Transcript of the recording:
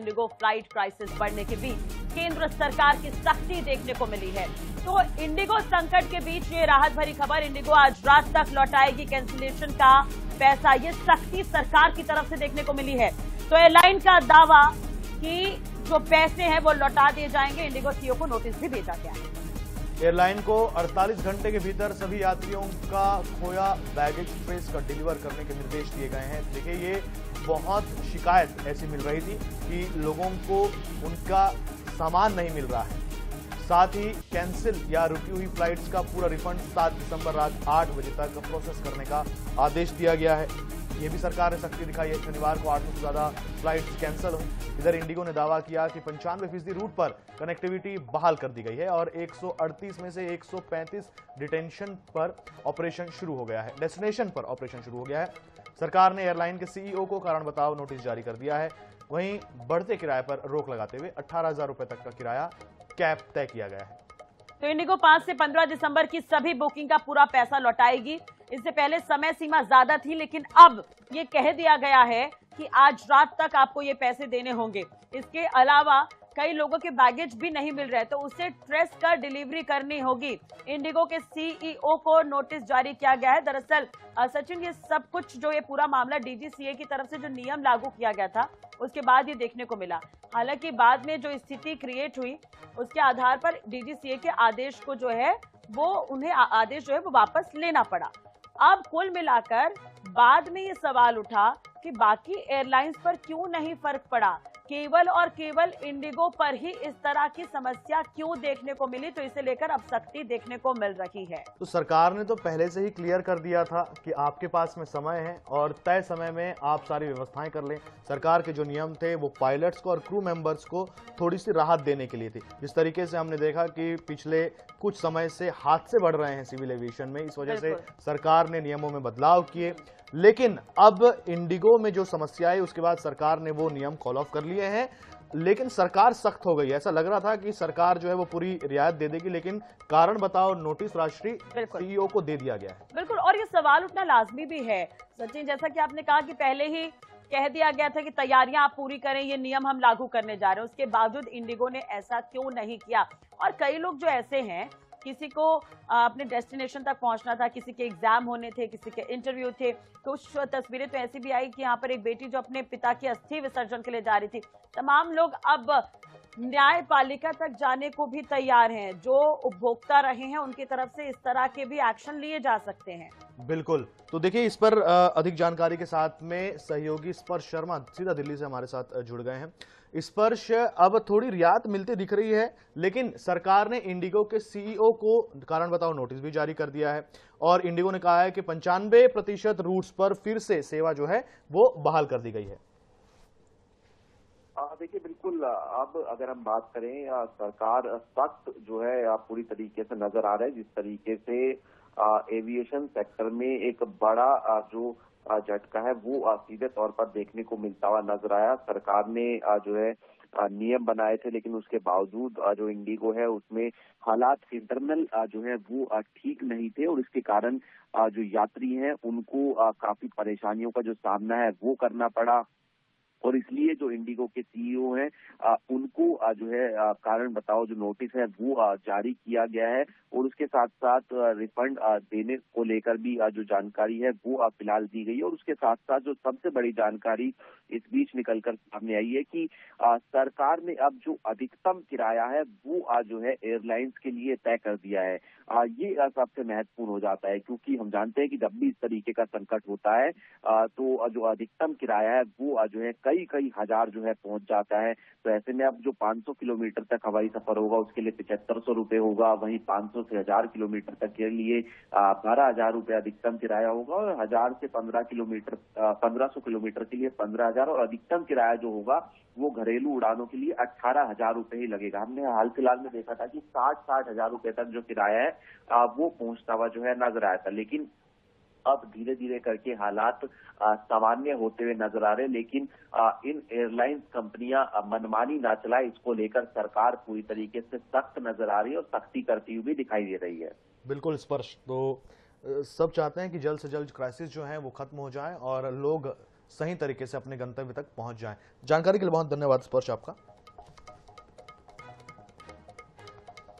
Indigo flight prices बढ़ने के बीच केंद्र सरकार की सख्ती देखने को मिली है। तो इंडिगो संकट के बीच ये राहत भरी खबर, इंडिगो आज रात तक लौटाएगी कैंसिलेशन का पैसा, ये सख्ती सरकार की तरफ से देखने को मिली है। तो एयरलाइन का दावा कि जो पैसे हैं वो लौटा दिए जाएंगे। इंडिगो सीईओ को नोटिस भी भेजा गया है। एयरलाइन को 48 घंटे के भीतर सभी यात्रियों का खोया बैगेज ट्रेस कर डिलीवर करने के निर्देश दिए गए हैं। देखिए, ये बहुत शिकायत ऐसी मिल रही थी कि लोगों को उनका सामान नहीं मिल रहा है। साथ ही कैंसिल या रुकी हुई फ्लाइट्स का पूरा रिफंड 7 दिसंबर रात 8 बजे तक प्रोसेस करने का आदेश दिया गया है। ये भी सरकार ने सख्ती दिखाई है। शनिवार को 800 से ज्यादा फ्लाइट्स कैंसिल हुई। इधर इंडिगो ने दावा किया कि 95% रूट पर कनेक्टिविटी बहाल कर दी गई है और 138 में से 135 डिटेंशन पर ऑपरेशन शुरू हो गया है, डेस्टिनेशन पर ऑपरेशन शुरू हो गया है। सरकार ने एयरलाइन के सीईओ को कारण बताओ नोटिस जारी कर दिया है। वहीं बढ़ते किराए पर रोक लगाते हुए 18,000 रुपए तक का किराया कैप तय किया गया है। तो इंडिगो 5 से 15 दिसंबर की सभी बुकिंग का पूरा पैसा लौटाएगी। इससे पहले समय सीमा ज्यादा थी, लेकिन अब ये कह दिया गया है कि आज रात तक आपको ये पैसे देने होंगे। इसके अलावा कई लोगों के बैगेज भी नहीं मिल रहे, तो उसे ट्रेस कर डिलीवरी करनी होगी। इंडिगो के सीईओ को नोटिस जारी किया गया है। दरअसल सचिन, ये सब कुछ जो ये पूरा मामला डीजीसीए की तरफ से जो नियम लागू किया गया था उसके बाद ये देखने को मिला। हालांकि बाद में जो स्थिति क्रिएट हुई उसके आधार पर डीजीसीए के आदेश को जो है वो उन्हें आदेश जो है वो वापस लेना पड़ा। अब कुल मिलाकर बाद में ये सवाल उठा कि बाकी एयरलाइंस पर क्यों नहीं फर्क पड़ा, केवल और केवल इंडिगो पर ही इस तरह की समस्या क्यों देखने को मिली। तो इसे लेकर अब सख्ती देखने को मिल रही है। तो सरकार ने तो पहले से ही क्लियर कर दिया था कि आपके पास में समय है और तय समय में आप सारी व्यवस्थाएं कर लें। सरकार के जो नियम थे वो पायलट्स को और क्रू मेंबर्स को थोड़ी सी राहत देने के लिए थे। जिस तरीके से हमने देखा कि पिछले कुछ समय से हादसे बढ़ रहे हैं सिविल एविएशन में, इस वजह से सरकार ने नियमों में बदलाव किए। लेकिन अब इंडिगो में जो समस्या है उसके बाद सरकार ने वो नियम कॉल ऑफ कर लिए हैं। लेकिन सरकार सख्त हो गई। ऐसा लग रहा था कि सरकार जो है वो पूरी रियायत दे देगी, लेकिन कारण बताओ नोटिस राष्ट्रीय सीईओ को दे दिया गया है। बिल्कुल, और ये सवाल उठना लाजमी भी है सचिन, जैसा कि आपने कहा कि पहले ही कह दिया गया था कि तैयारियां आप पूरी करें, ये नियम हम लागू करने जा रहे हैं। उसके बावजूद इंडिगो ने ऐसा क्यों नहीं किया। और कई लोग जो ऐसे हैं, किसी को अपने डेस्टिनेशन तक पहुंचना था, किसी के एग्जाम होने थे, किसी के इंटरव्यू थे। कुछ तस्वीरें तो ऐसी भी आई कि यहाँ पर एक बेटी जो अपने पिता की अस्थि विसर्जन के लिए जा रही थी। तमाम लोग अब न्यायपालिका तक जाने को भी तैयार हैं। जो उपभोक्ता रहे हैं उनकी तरफ से इस तरह के भी एक्शन लिए जा सकते हैं। बिल्कुल। तो देखिए, इस पर अधिक जानकारी के साथ में सहयोगी स्पर्श शर्मा सीधा दिल्ली से हमारे साथ जुड़ गए हैं। स्पर्श, अब थोड़ी रियायत मिलती दिख रही है, लेकिन सरकार ने इंडिगो के सीईओ को कारण बताओ नोटिस भी जारी कर दिया है और इंडिगो ने कहा है कि 95% रूट्स पर फिर से सेवा जो है वो बहाल कर दी गई है। देखिए, बिल्कुल। अब अगर हम बात करें, सरकार सख्त जो है पूरी तरीके से नजर आ रहा है। जिस तरीके से एविएशन सेक्टर में एक बड़ा जो झटका है वो सीधे तौर पर देखने को मिलता हुआ नजर आया। सरकार ने जो है नियम बनाए थे, लेकिन उसके बावजूद जो इंडिगो है उसमें हालात इंटरनल जो है वो ठीक नहीं थे और इसके कारण जो यात्री हैं उनको काफी परेशानियों का जो सामना है वो करना पड़ा। और इसलिए जो इंडिगो के सीईओ हैं उनको जो है कारण बताओ जो नोटिस है वो जारी किया गया है और उसके साथ साथ रिफंड देने को लेकर भी जो जानकारी है वो फिलहाल दी गई है। और उसके साथ साथ जो सबसे बड़ी जानकारी इस बीच निकलकर सामने आई है कि सरकार ने अब जो अधिकतम किराया है वो जो है एयरलाइंस के लिए तय कर दिया है। ये सबसे महत्वपूर्ण हो जाता है, क्योंकि हम जानते हैं कि जब भी इस तरीके का संकट होता है तो जो अधिकतम किराया है वो जो है कई हजार जो है पहुंच जाता है। तो ऐसे में अब जो 500 किलोमीटर तक हवाई सफर होगा उसके लिए 7500 रुपए होगा, वहीं 500 से 1000 किलोमीटर तक के लिए 12,000 रुपए अधिकतम किराया होगा और 1000 से 1500 किलोमीटर के लिए 15,000 और अधिकतम किराया जो होगा वो घरेलू उड़ानों के लिए 18,000 रुपए ही लगेगा। हमने हाल फिलहाल में देखा था कि 60 हजार रुपए तक जो किराया है वो पहुंचता हुआ जो है नजर आया था। लेकिन अब धीरे धीरे करके हालात सामान्य होते हुए नजर आ रहे हैं, लेकिन इन एयरलाइंस कंपनियां मनमानी ना चलाए, इसको लेकर सरकार पूरी तरीके से सख्त नजर आ रही है और सख्ती करती हुई दिखाई दे रही है। बिल्कुल स्पर्श, तो सब चाहते हैं कि जल्द से जल्द क्राइसिस जो है वो खत्म हो जाए और लोग सही तरीके से अपने गंतव्य तक पहुंच जाएं। जानकारी के लिए बहुत धन्यवाद स्पर्श आपका।